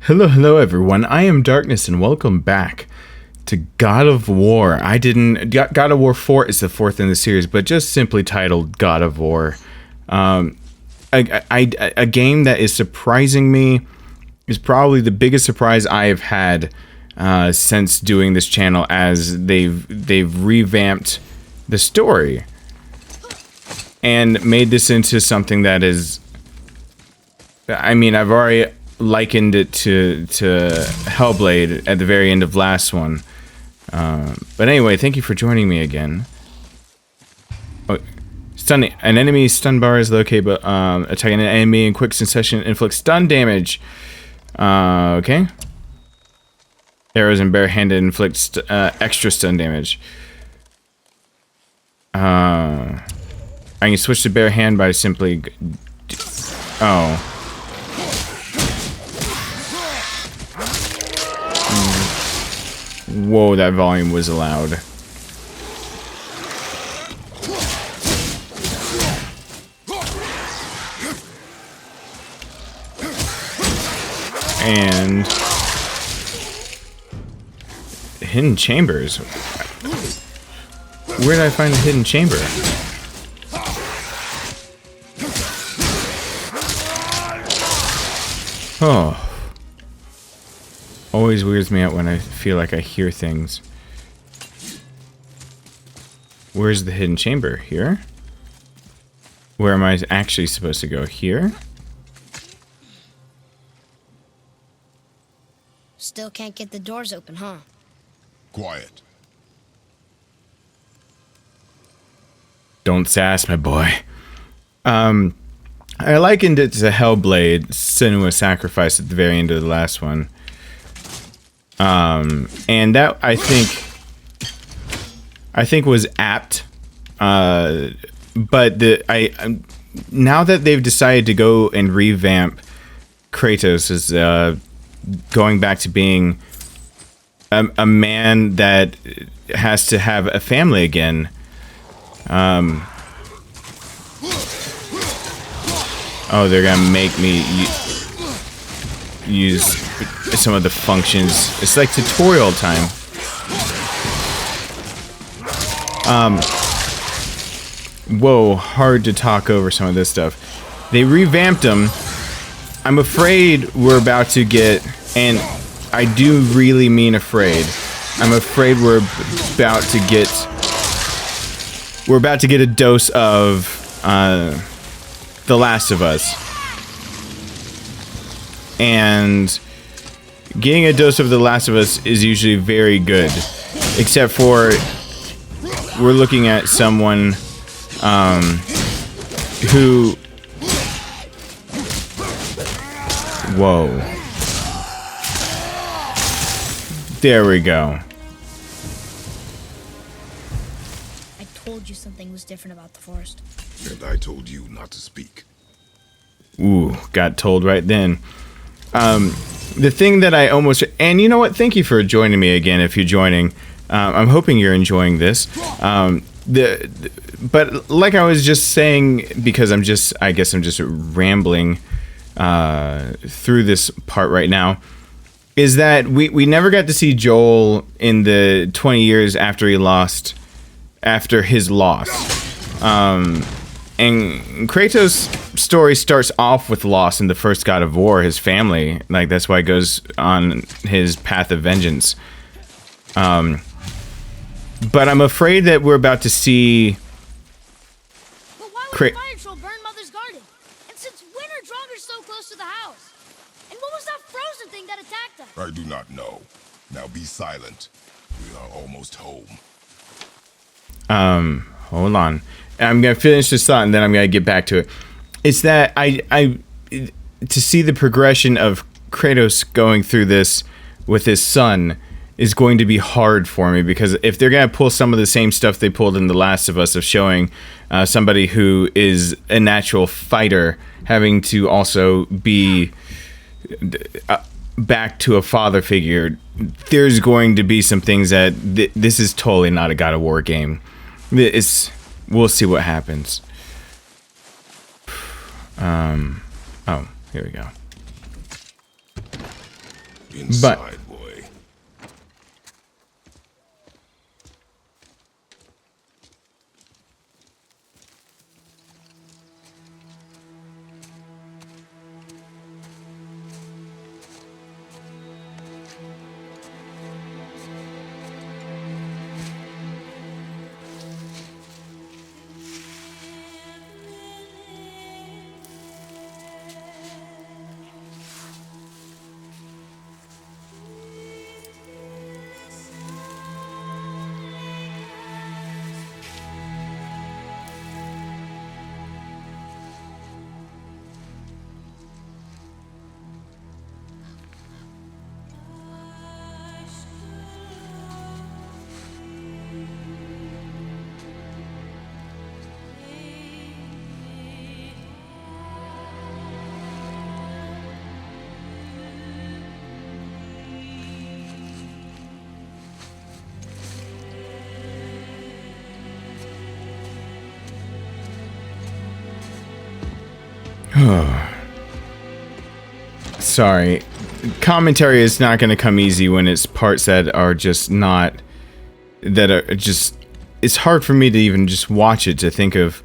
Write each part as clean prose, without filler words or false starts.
Hello everyone. I am Darkness and welcome back to God of War. God of War 4 is the fourth in the series, but just simply titled God of War. A game that is surprising me, is probably the biggest surprise I have had since doing this channel, as they've revamped the story and made this into something that is, I mean, I've already likened it to Hellblade at the very end of last one. But anyway, thank you for joining me again. Oh, an enemy stun bar is located, but attacking an enemy in quick succession inflicts stun damage. Okay. Arrows and barehanded inflict extra stun damage. I can switch to bare hand by simply... Oh. Whoa, that volume was loud. And... hidden chambers. Where did I find a hidden chamber? Oh. Always weirds me out when I feel like I hear things. Where's the hidden chamber? Here? Where am I actually supposed to go? Here? Still can't get the doors open, huh? Quiet. Don't sass, my boy. I likened it to Hellblade, Senua's Sacrifice at the very end of the last one. And that I think was apt. But now that they've decided to go and revamp Kratos as going back to being a man that has to have a family again. Oh, they're gonna make me use some of the functions. It's like tutorial time. Whoa, hard to talk over some of this stuff. They revamped them. I'm afraid we're about to get, and I do really mean afraid. I'm afraid we're about to get a dose of The Last of Us. And getting a dose of The Last of Us is usually very good, except for we're looking at someone who... Whoa. There we go. I told you something was different about the forest. And I told you not to speak. Ooh, got told right then. The thing that I almost... And you know what? Thank you for joining me again, if you're joining. I'm hoping you're enjoying this. But like I was just saying, because I guess I'm just rambling through this part right now, is that we never got to see Joel in the 20 years after his loss. And Kratos' story starts off with loss in the first God of War, his family. Like, that's why he goes on his path of vengeance. But I'm afraid that we're about to see... But why would the fire troll burn Mother's garden? And since when are Draugrs so close to the house? And what was that frozen thing that attacked us? I do not know. Now be silent. We are almost home. Hold on. I'm going to finish this thought and then I'm going to get back to it. It's that to see the progression of Kratos going through this with his son is going to be hard for me, because if they're going to pull some of the same stuff they pulled in The Last of Us, of showing somebody who is a natural fighter having to also be back to a father figure, there's going to be some things that this is totally not a God of War game. We'll see what happens. Oh, here we go. Inside, boy. Sorry. Commentary is not going to come easy when it's parts that are just not... That are just... It's hard for me to even just watch it, to think of...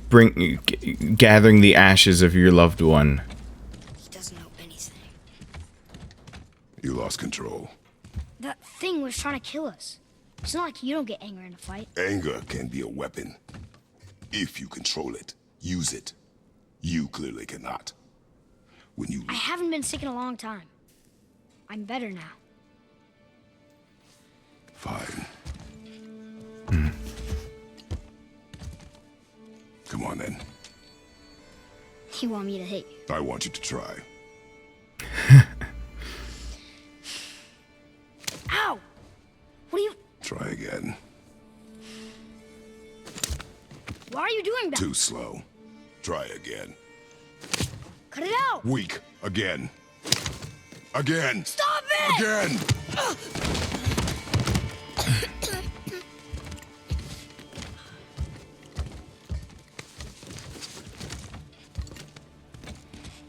Gathering the ashes of your loved one. He doesn't know anything. You lost control. That thing was trying to kill us. It's not like you don't get angry in a fight. Anger can be a weapon. If you control it, use it. You clearly cannot. When you... I haven't been sick in a long time. I'm better now. Fine. Come on, then. You want me to hit you? I want you to try. Ow! What are you... Try again. Why are you doing that? Too slow. Try again. Cut it out! Weak. Again. Again. Stop it! Again.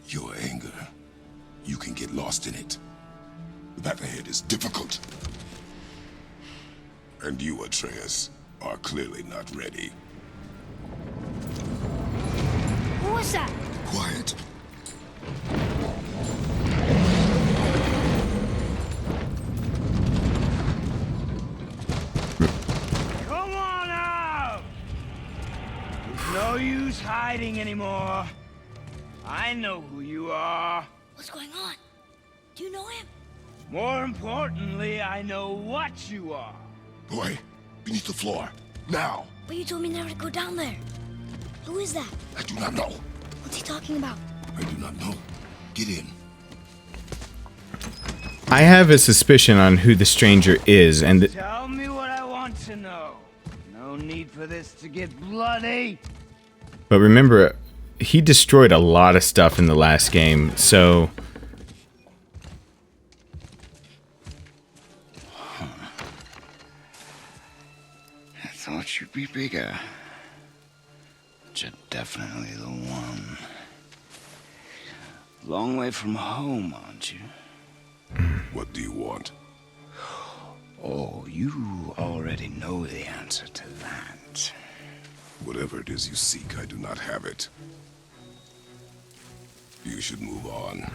Your anger. You can get lost in it. The path ahead is difficult. And you, Atreus, are clearly not ready. What was that? Quiet. Come on out! There's no use hiding anymore. I know who you are. What's going on? Do you know him? More importantly, I know what you are. Boy, beneath the floor. Now. But you told me never to go down there. Who is that? I do not know. What's he talking about? I do not know. Get in. I have a suspicion on who the stranger is, and... Tell me what I want to know. No need for this to get bloody. But remember, he destroyed a lot of stuff in the last game, so... I thought you'd be bigger. But you're definitely the one. Long way from home, aren't you? What do you want? Oh, you already know the answer to that. Whatever it is you seek, I do not have it. You should move on.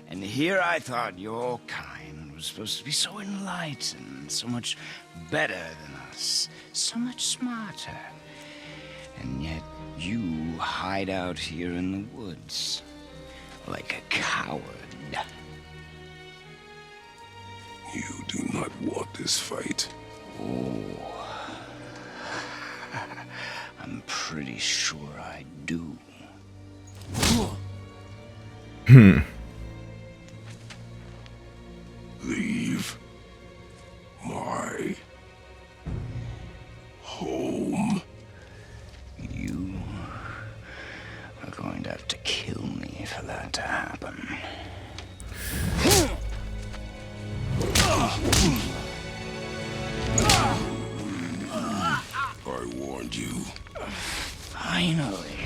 And here I thought your kind was supposed to be so enlightened, so much better than us, so much smarter. And yet you hide out here in the woods, like a coward. You do not want this fight. Oh, I'm pretty sure I do. Leave my home. You are going to have to kill me for that to happen. I warned you. Finally.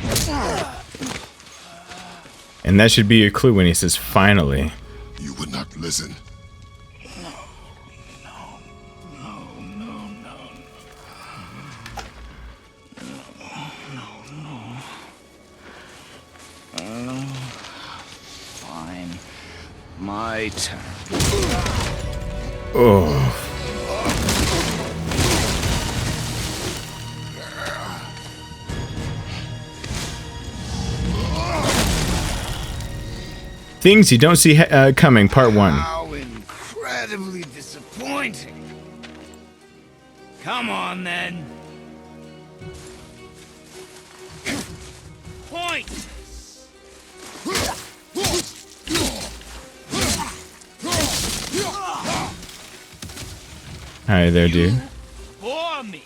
And that should be a clue when he says finally. You would not listen. Fine. My turn. Oh. Things you don't see coming, part 1. How incredibly disappointing. Come on, then. Point. Hi there, dude. For me.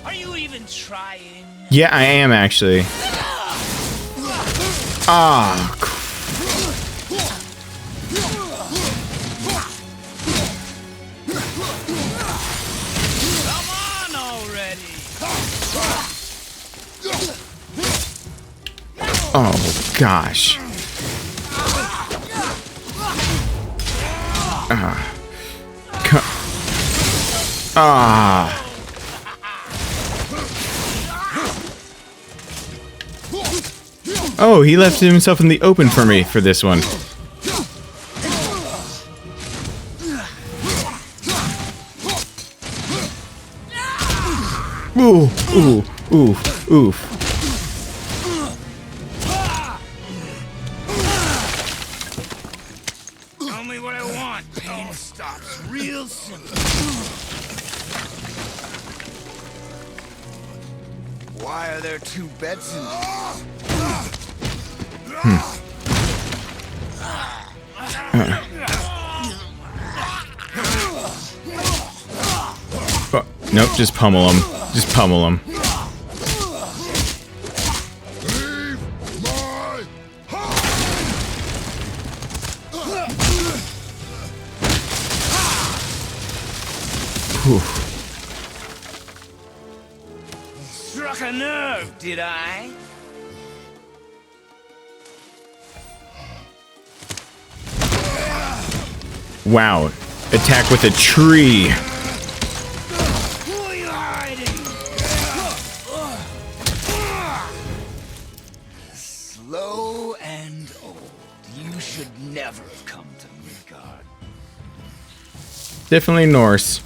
Are you even trying? Yeah, I am actually. Ah. Come on already. Oh gosh. Ah. Oh, he left himself in the open for me for this one. Ooh, ooh, ooh, oof. Tell me what I want. Pain stops real simple. Why are there 2 beds in Oh, nope, just pummel him. Just pummel him. Leave my Whew. Struck a nerve, did I? Wow. Attack with a tree. Who are you hiding? Slow and old. You should never have come to Midgard. Definitely Norse.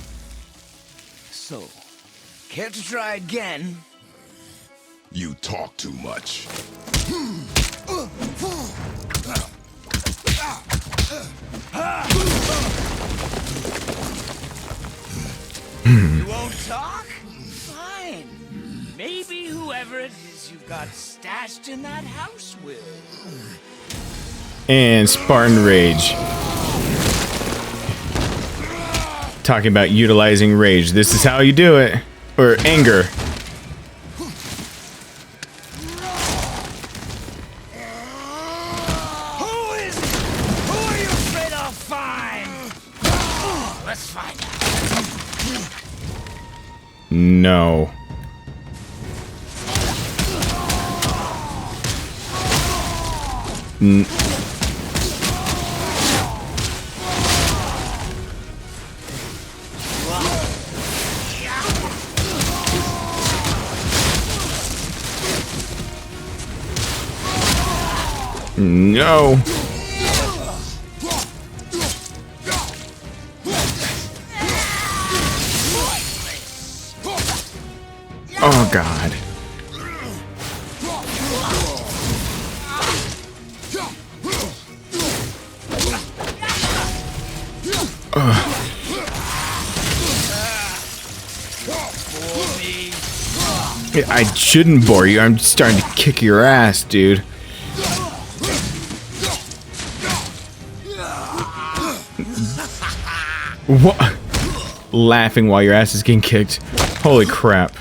So, care to try again? You talk too much. You won't talk? Fine. Maybe whoever it is you got stashed in that house will. And Spartan Rage. Talking about utilizing rage. This is how you do it. Or anger. Who is it? Who are you afraid I'll find? Let's find out. No. No. Oh God. I shouldn't bore you. I'm starting to kick your ass, dude. What? Laughing while your ass is getting kicked. Holy crap.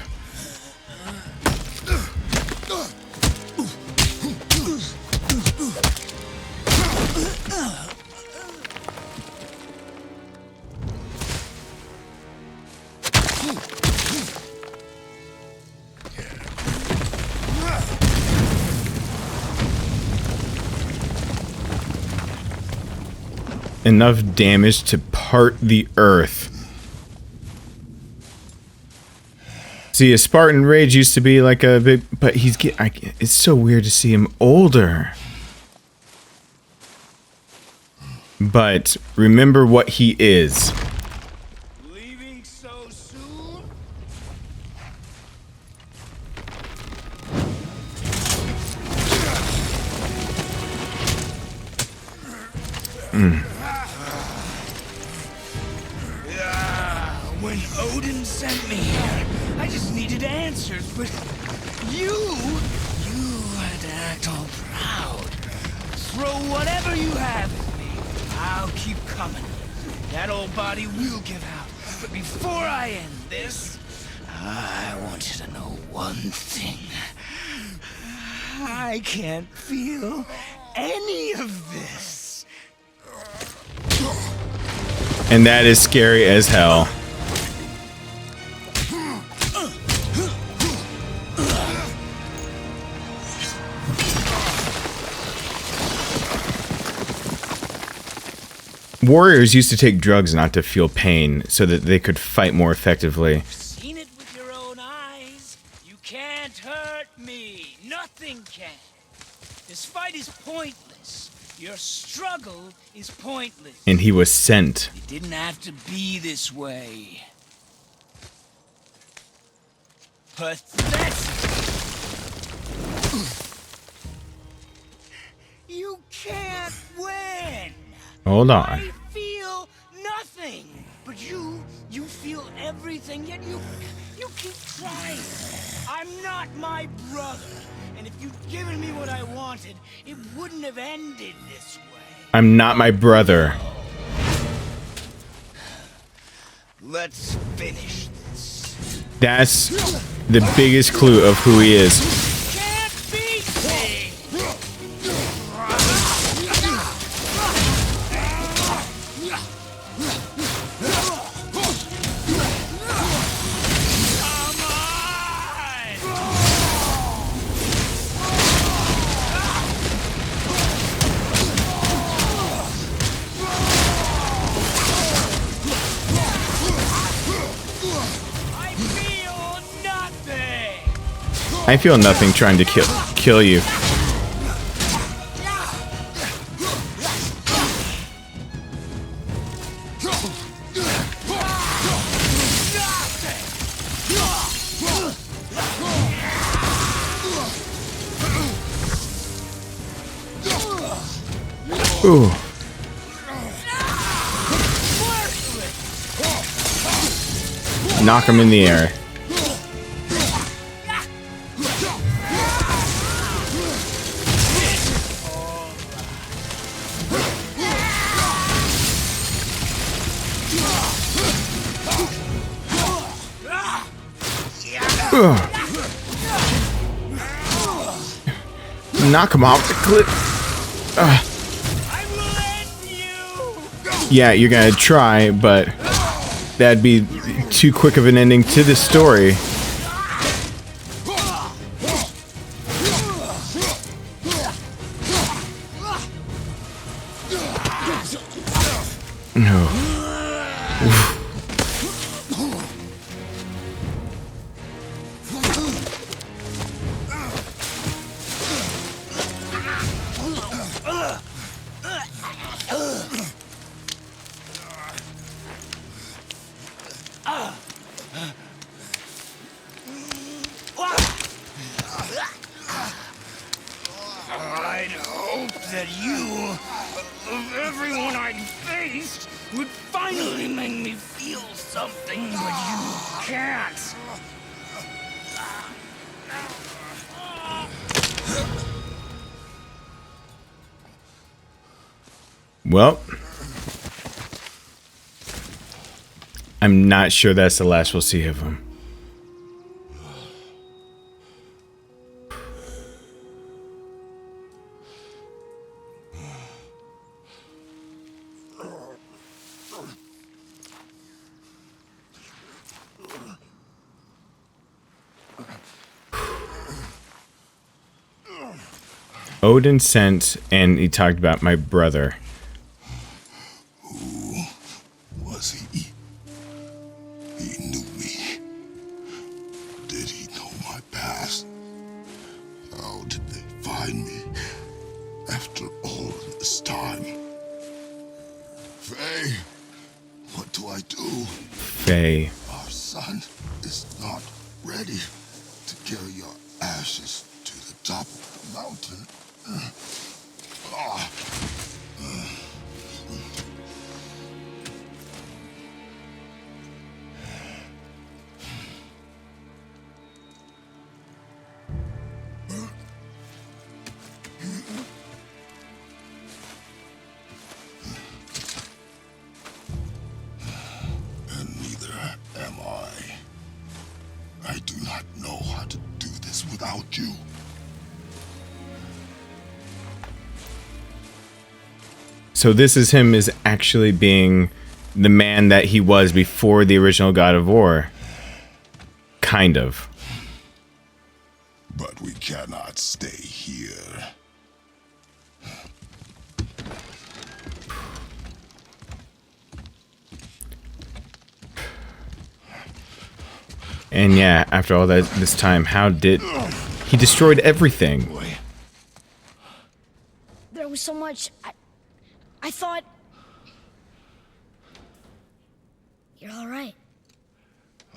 Enough damage to part the earth. See, a Spartan Rage used to be like a big, but it's so weird to see him older. But remember what he is. Leaving so soon? When Odin sent me here, I just needed answers, but you had to act all proud. Throw whatever you have at me. I'll keep coming. That old body will give out. But before I end this, I want you to know one thing. I can't feel any of this. And that is scary as hell. Warriors used to take drugs not to feel pain so that they could fight more effectively. Seen it with your own eyes. You can't hurt me. Nothing can. This fight is pointless. Your struggle is pointless. And he was sent. It didn't have to be this way. Pathetic. You can't win. Hold on. I feel nothing, but you feel everything. Yet you keep trying. I'm not my brother, and if you'd given me what I wanted, it wouldn't have ended this way. I'm not my brother. Let's finish this. That's the biggest clue of who he is. Can't beat me. I feel nothing trying to kill you. Ooh. Knock him in the air. Knock him off the cliff. Yeah, you're gonna try, but that'd be too quick of an ending to the story. No. I'd hope that you, of everyone I'd faced, would finally make me feel something, but you can't. Well, I'm not sure that's the last we'll see of him. Odin sent, and he talked about my brother. Who was he? He knew me. Did he know my past? How did they find me after all this time? Faye, what do I do? Faye. Our son is not ready to carry your ashes to the top of the mountain. And neither am I. I do not know how to do this without you. So this is him as actually being the man that he was before the original God of War. Kind of. But we cannot stay here. And yeah, after all this time, how did... He destroyed everything. There was so much. I thought. You're all right.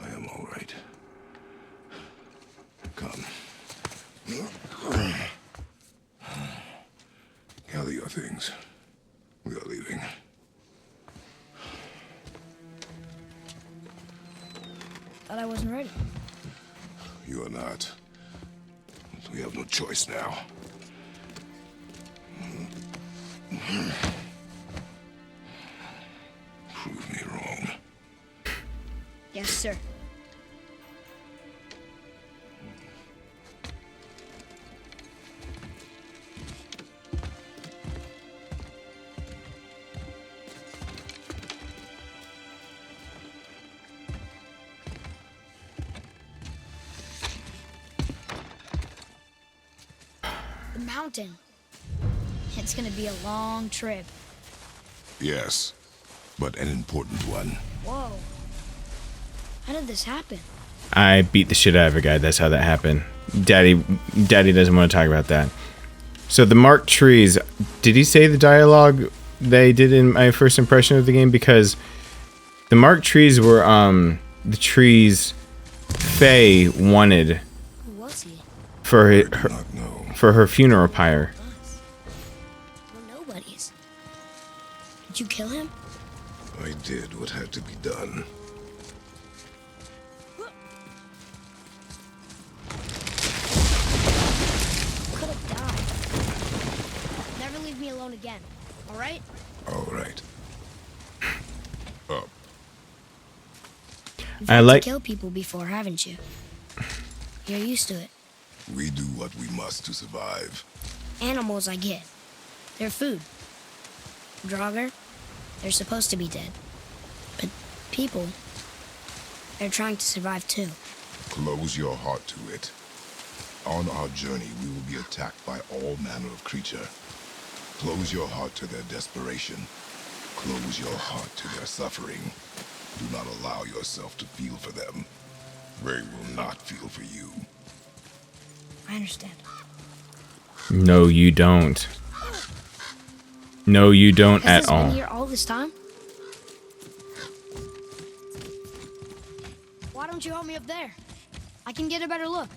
I am all right. Come. Gather your things. We are leaving. Thought I wasn't ready. You are not. We have no choice now. Prove me wrong. Yes, sir. The mountain. It's gonna be a long trip. Yes, but an important one. Whoa. How did this happen? I beat the shit out of a guy. That's how that happened. Daddy doesn't want to talk about that. So the marked trees. Did he say the dialogue they did in my first impression of the game? Because the marked trees were the trees Faye wanted Who was he? for I her, do not know. for her funeral pyre. Us. We're nobodies. Did you kill him? I did what had to be done. Could have died. Never leave me alone again. All right? All right. You've I had like- to kill people before, haven't you? You're used to it. We do what we must to survive. Animals, I get. They're food. Draugr, they're supposed to be dead. But people, they're trying to survive too. Close your heart to it. On our journey, we will be attacked by all manner of creature. Close your heart to their desperation. Close your heart to their suffering. Do not allow yourself to feel for them. They will not feel for you. I understand. No, you don't. No, you don't Has at this all. been here all this time? Why don't you help me up there? I can get a better look.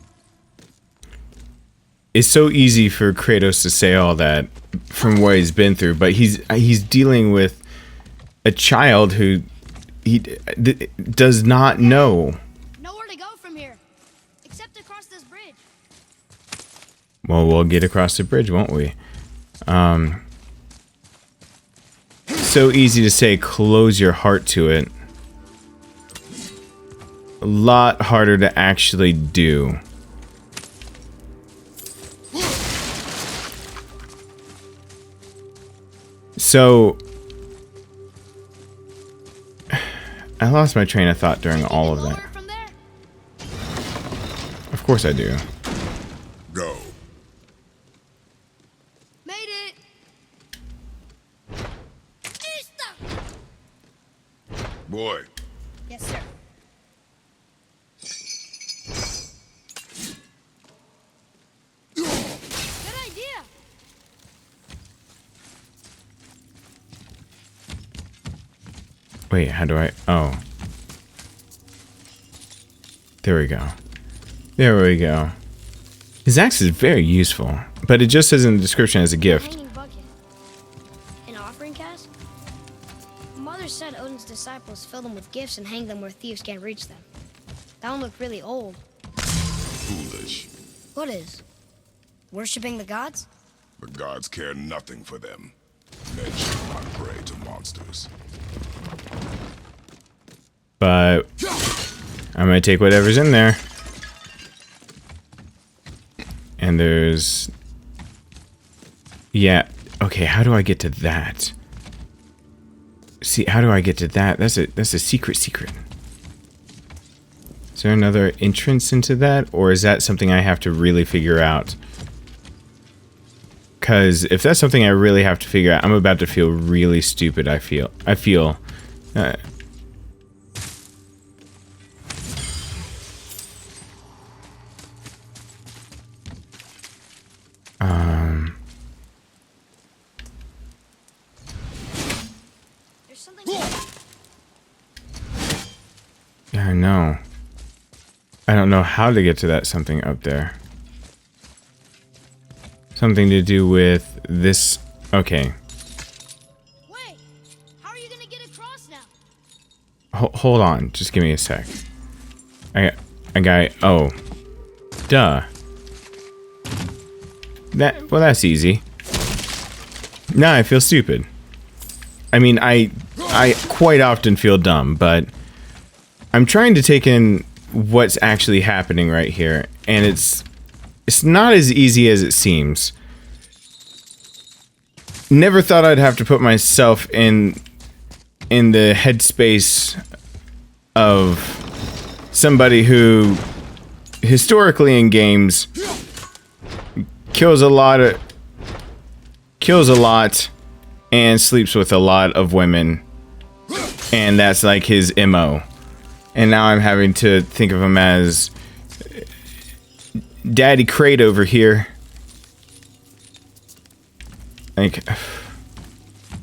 It's so easy for Kratos to say all that from what he's been through, but he's dealing with a child who does not know. Nowhere to go from here, except across this bridge. Well, we'll get across the bridge, won't we? So easy to say, close your heart to it. A lot harder to actually do. So, I lost my train of thought during all of that. Lower from there? Of course I do. Go. Boy, Yes, sir. Good idea. Wait, how do I... Oh. There we go. There we go. His axe is very useful, but it just says in the description as a gift. Hanging bucket. An offering cask? Mother said Odin's disciples fill them with gifts and hang them where thieves can't reach them. That one looked really old. foolish. What is? Worshipping the gods? The gods care nothing for them. Men should not pray to monsters. But I'm gonna take whatever's in there. And there's... Yeah, okay, how do I get to that? See, how do I get to that? That's a secret. Is there another entrance into that? Or is that something I have to really figure out? Because if that's something I really have to figure out, I'm about to feel really stupid, I feel. There's something. Yeah, I know. I don't know how to get to that something up there. Something to do with this. Okay. Wait! How are you gonna get across now? Hold on. Just give me a sec. I got. Oh. Duh. Well, that's easy. Now I feel stupid. I mean, I quite often feel dumb, but I'm trying to take in what's actually happening right here, and it's not as easy as it seems. Never thought I'd have to put myself in the headspace of somebody who historically in games kills a lot and sleeps with a lot of women, and that's like his MO. And now I'm having to think of him as Daddy Crate over here. Like,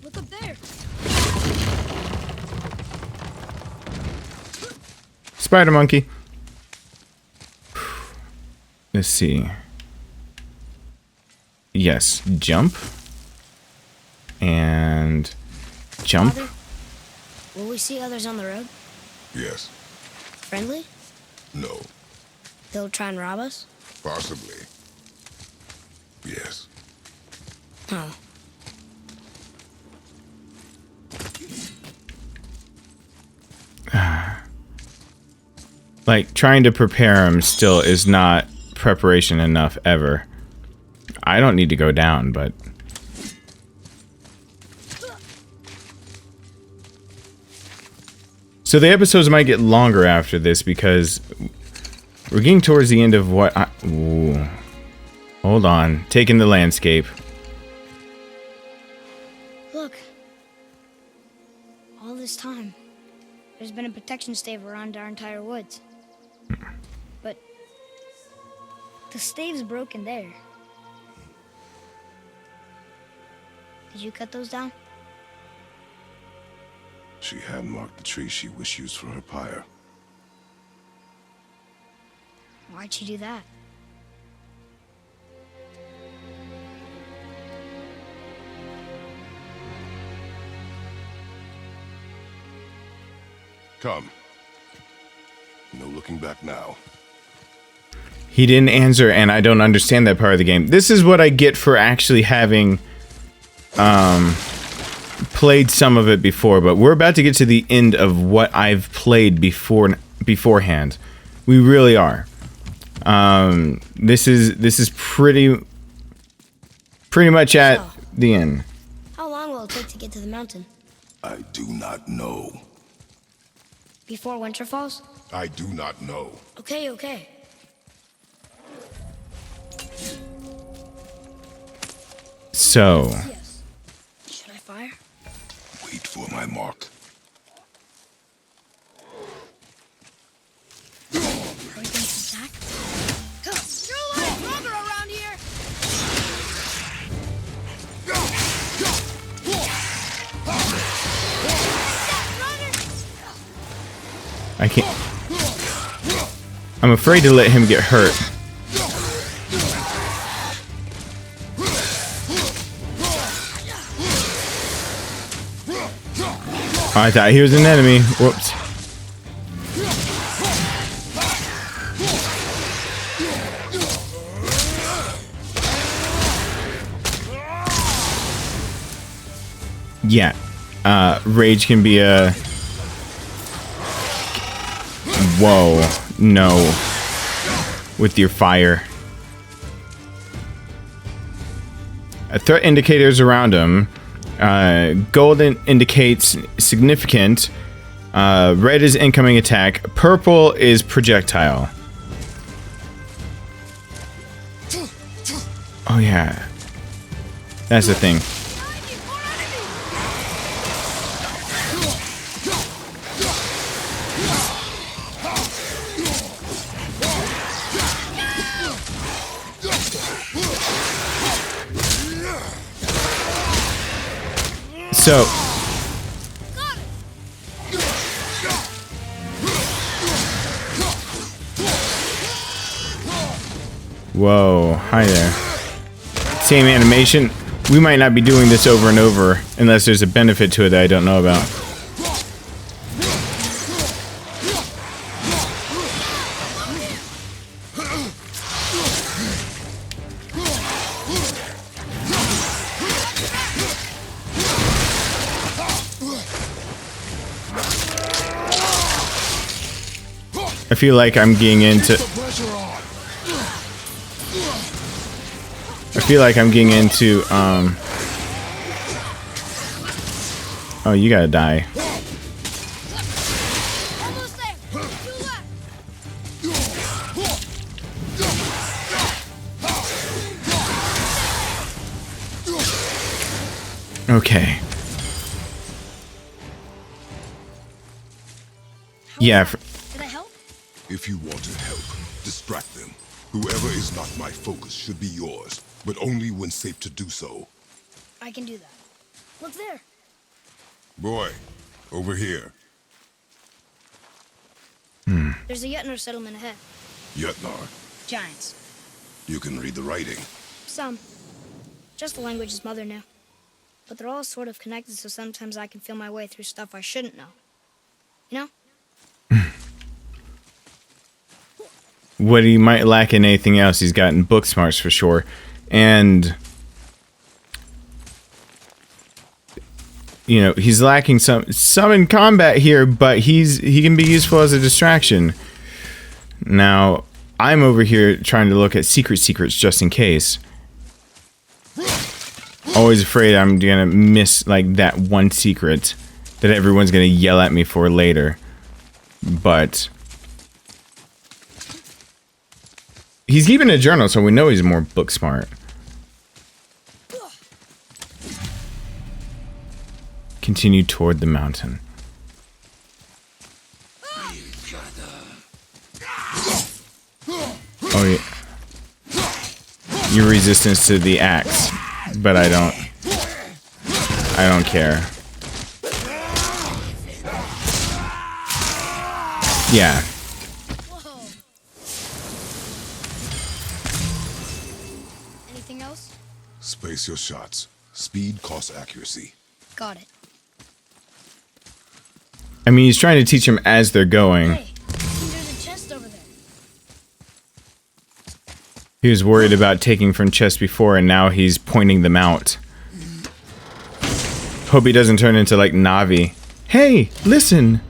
Look up there. Spider Monkey. Let's see. Yes, jump. And jump. Father, will we see others on the road? Yes. Friendly? No. They'll try and rob us? Possibly. Yes. Oh. Like, trying to prepare him still is not preparation enough ever. I don't need to go down, but... So the episodes might get longer after this because we're getting towards the end of what I... Ooh. Hold on. Taking the landscape. Look. All this time, there's been a protection stave around our entire woods. But the stave's broken there. Did you cut those down? She had marked the tree she wished used for her pyre. Why'd she do that? Come. No looking back now. He didn't answer, and I don't understand that part of the game. This is what I get for actually having played some of it before, but we're about to get to the end of what I've played beforehand. We really are. This is pretty much at the end. How long will it take to get to the mountain? I do not know. Before winter falls? I do not know. Okay. So, Yes. Should I fire? Wait for my mark. I can't. I'm afraid to let him get hurt. Oh, I thought he was an enemy. Whoops. Yeah. Rage can be a... Whoa. No. With your fire. Threat indicators around him. Golden indicates significant. Red is incoming attack. Purple is projectile. Oh yeah. That's the thing. So, whoa, hi there. Same animation. We might not be doing this over and over unless there's a benefit to it that I don't know about. I feel like I'm getting into... Oh, you gotta die. Okay. Yeah. Did I help? If you want to help, distract them. Whoever is not my focus should be yours, but only when safe to do so. I can do that. Look there. Boy, over here. There's a Jötnar settlement ahead. Jötnar, Giants. you can read the writing. Some. Just the language his mother knew. But they're all sort of connected, so sometimes I can feel my way through stuff I shouldn't know. You know? What he might lack in anything else, he's got in book smarts for sure. And... you know, he's lacking some in combat here, but he can be useful as a distraction. Now, I'm over here trying to look at secrets just in case. Always afraid I'm gonna miss like that one secret that everyone's gonna yell at me for later. But he's keeping a journal, so we know he's more book smart. Continue toward the mountain. Oh yeah. Your resistance to the axe, but I don't care. Yeah. Whoa. Anything else? Space your shots. Speed costs accuracy. Got it. I mean, he's trying to teach them as they're going. Hey, there's a chest over there. He was worried about taking from chests before, and now he's pointing them out. Hope he doesn't turn into, like, Navi. Hey, listen!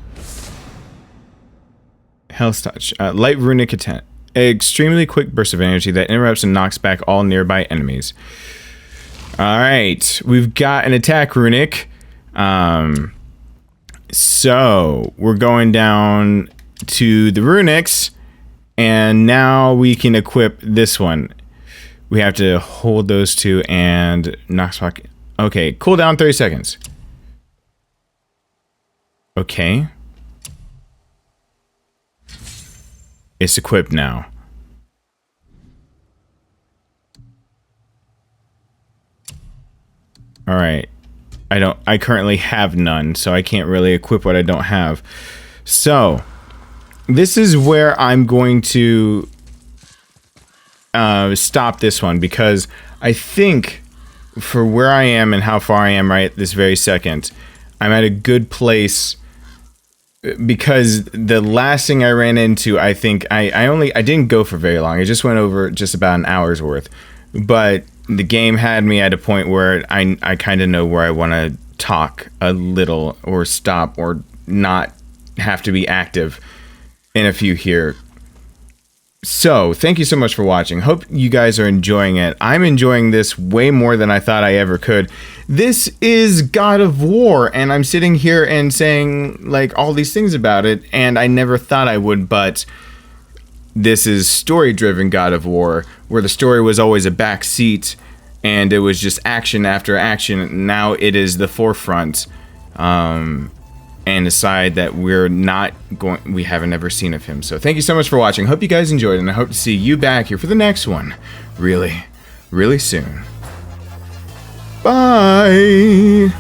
Hell's Touch. Light runic attack. Extremely quick burst of energy that interrupts and knocks back all nearby enemies. Alright, we've got an attack runic. So, we're going down to the runics, and now we can equip this one. We have to hold those two and knocks back. Okay, cooldown 30 seconds. Okay. It's equipped now. Alright. I currently have none, so I can't really equip what I don't have. So, this is where I'm going to stop this one, because I think for where I am and how far I am right this very second, I'm at a good place, because the last thing I ran into, I think I didn't go for very long. I just went over just about an hour's worth, but the game had me at a point where I kind of know where I want to talk a little or stop or not have to be active in a few here. So, thank you so much for watching. Hope you guys are enjoying it. I'm enjoying this way more than I thought I ever could. This is God of War, and I'm sitting here and saying, like, all these things about it, and I never thought I would, but this is story-driven God of War, where the story was always a back seat, and it was just action after action. Now it is the forefront, and a side that we haven't ever seen of him. So thank you so much for watching. Hope you guys enjoyed, and I hope to see you back here for the next one really, really soon. Bye!